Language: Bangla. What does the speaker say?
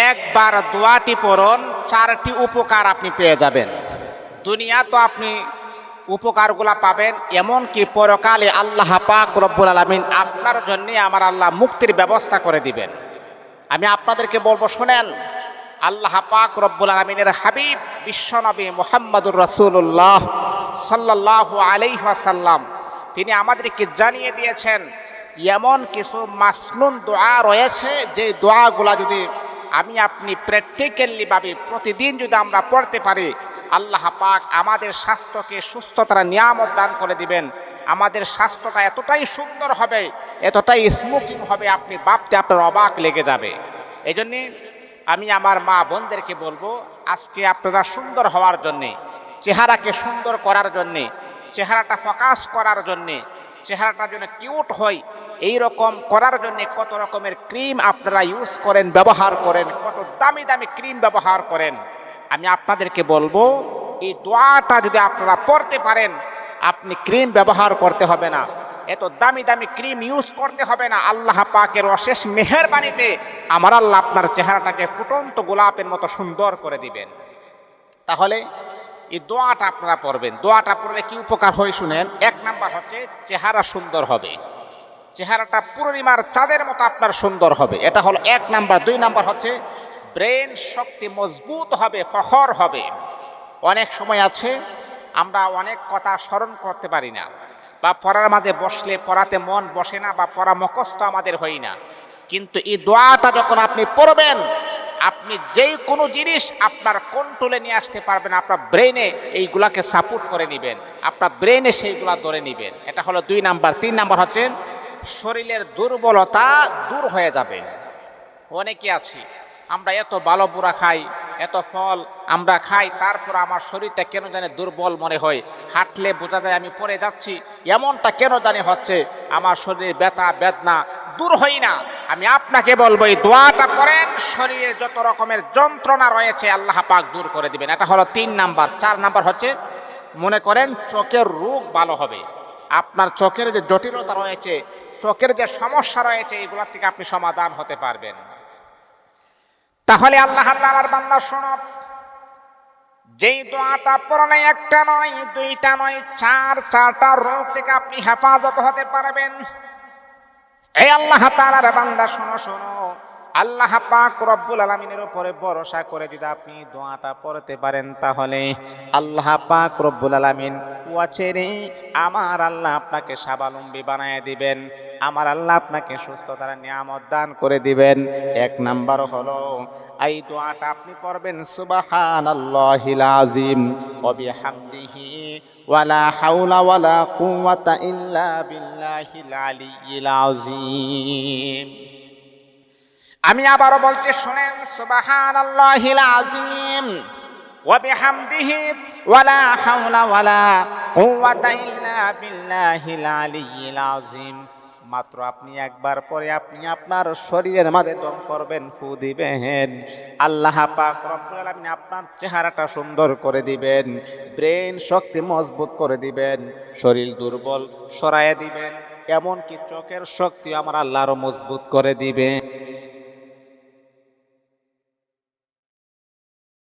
একবার দোয়াটি পড়ুন, 4টি উপকার আপনি পেয়ে যাবেন। দুনিয়া তো আপনি উপকারগুলা পাবেন, এমনকি পরকালে আল্লাহ পাক রব্বুল আলামিন আপনার জন্য আমার আল্লাহ মুক্তির ব্যবস্থা করে দিবেন। আমি আপনাদেরকে বলবো, শুনেন, আল্লাহ পাক রব্বুল আলামিনের হাবিব বিশ্বনবী মুহাম্মদুর রাসূলুল্লাহ সাল্লাল্লাহু আলাইহি ওয়াসাল্লাম তিনি আমাদেরকে জানিয়ে দিয়েছেন এমন কিছু মাসনুন দোয়া রয়েছে, যে দোয়াগুলা যদি আমি আপনি প্র্যাকটিক্যালি ভাবে প্রতিদিন যদি আমরা পড়তে পারি, আল্লাহ পাক আমাদের স্বাস্থ্যকে সুস্থতার নিয়ামত দান করে দিবেন। আমাদের স্বাস্থ্যটা এতটাই সুন্দর হবে, এতটাই স্মুকিং হবে, আপনি ভাবতে আপনার অবাক লেগে যাবে। এই জন্যে আমি আমার মা বোনদেরকে বলবো, আজকে আপনারা সুন্দর হওয়ার জন্যে, চেহারাকে সুন্দর করার জন্যে, চেহারাটা ফোকাস করার জন্যে, চেহারাটা যেন কিউট হয় এই রকম করার জন্য কত রকমের ক্রিম আপনারা ইউজ করেন, ব্যবহার করেন, কত দামি দামি ক্রিম ব্যবহার করেন। আমি আপনাদেরকে বলবো, এই দোয়াটা যদি আপনারা পড়তে পারেন, আপনি ক্রিম ব্যবহার করতে হবে না, এত দামি দামি ক্রিম ইউজ করতে হবে না। আল্লাহ পাকের অশেষ মেহেরবানিতে আমার আল্লাহ আপনার চেহারাটাকে ফুটন্ত গোলাপের মতো সুন্দর করে দিবেন। তাহলে এই দোয়াটা আপনারা পড়বেন। দোয়াটা পড়লে কি উপকার হয় শুনেন। 1 নাম্বার হচ্ছে চেহারা সুন্দর হবে, চেহারাটা পূর্ণিমার চাঁদের মতো আপনার সুন্দর হবে, এটা হলো 1 নাম্বার। 2 নাম্বার হচ্ছে ব্রেন শক্তি মজবুত হবে, ফখর হবে। অনেক সময় আছে আমরা অনেক কথা স্মরণ করতে পারি না, বা পড়ার মাঝে বসলে পড়াতে মন বসে না, বা পড়া মুখস্থ আমাদের হয় না। কিন্তু এই দোয়াটা যখন আপনি পড়বেন, আপনি যেই কোনো জিনিস আপনার কন্ট্রোলে নিয়ে আসতে পারবেন, আপনার ব্রেনে এইগুলাকে সাপোর্ট করে নেবেন, আপনার ব্রেনে সেইগুলা ধরে নেবেন। এটা হলো 2 নাম্বার। 3 নাম্বার হচ্ছে শরীরের দুর্বলতা দূর হয়ে যাবে। অনেকে আছি আমরা এত ভালো বুড়া খাই, এত ফল আমরা খাই, তারপর আমার শরীরটা কেন জানি দুর্বল মনে হয়, হাঁটলে বোঝা যায় আমি পড়ে যাচ্ছি, এমনটা কেন জানি হচ্ছে, আমার শরীরে ব্যথা বেদনা দূর হয় না। আমি আপনাকে বলবো, এই দোয়াটা করেন, শরীরে যত রকমের যন্ত্রণা রয়েছে আল্লাহ পাক দূর করে দিবেন। এটা হলো 3 নাম্বার। 4 নাম্বার হচ্ছে মনে করেন চোখের রোগ ভালো হবে, আপনার চোখের যে জটিলতা রয়েছে, চোখের যে সমস্যা রয়েছে, এগুলোর থেকে আপনি সমাধান হতে পারবেন। তাহলে আল্লাহ তাআলার বান্দা শোনো, যেই দোয়াটা পড়লে 1টা নয়, 2টা নয়, 4টা রোগ থেকে আপনি হেফাজত হতে পারবেন। এই আল্লাহ তাআলার বান্দা শোনো, আল্লাহ পাক রব্বুল আলামিনের উপরে ভরসা করে যদি আপনি দোয়াটা পড়তে পারেন, তাহলে আল্লাহ পাক রব্বুল আলামিন ওয়াচেরে আমার আল্লাহ আপনাকে স্বাবলম্বী বানায় দিবেন, আমার আল্লাহ আপনাকে সুস্থতার নিয়ামত দান করে দিবেন। 1 নাম্বার হলো এই দোয়াটা আপনি পড়বেন, সুবহানাল্লাহিল আযীম ওয়া বিহামদিহি ওয়ালা হাওলা ওয়ালা কুওয়াতা ইল্লা বিল্লাহিল আলিয়্যিল আযীম। আমি আবারও বলছি, শুনেন, সুবহানাল্লাহিল আযীম ওয়া বিহামদিহি ওয়ালা হাওলা ওয়ালা কুওয়াতা ইল্লা বিল্লাহিল আলিয়্যিল আযীম। মাত্র আপনি একবার পরে আপনি আপনার শরীরের মাঝে দম করবেন, ফু দিবেন, আল্লাহ পাক রব্বুল আলামিন আপনার চেহারাটা সুন্দর করে দিবেন, ব্রেন শক্তি মজবুত করে দিবেন, শরীর দুর্বল সরাইয়া দিবেন, এমনকি চোখের শক্তি আমার আল্লাহ আরো মজবুত করে দিবেন।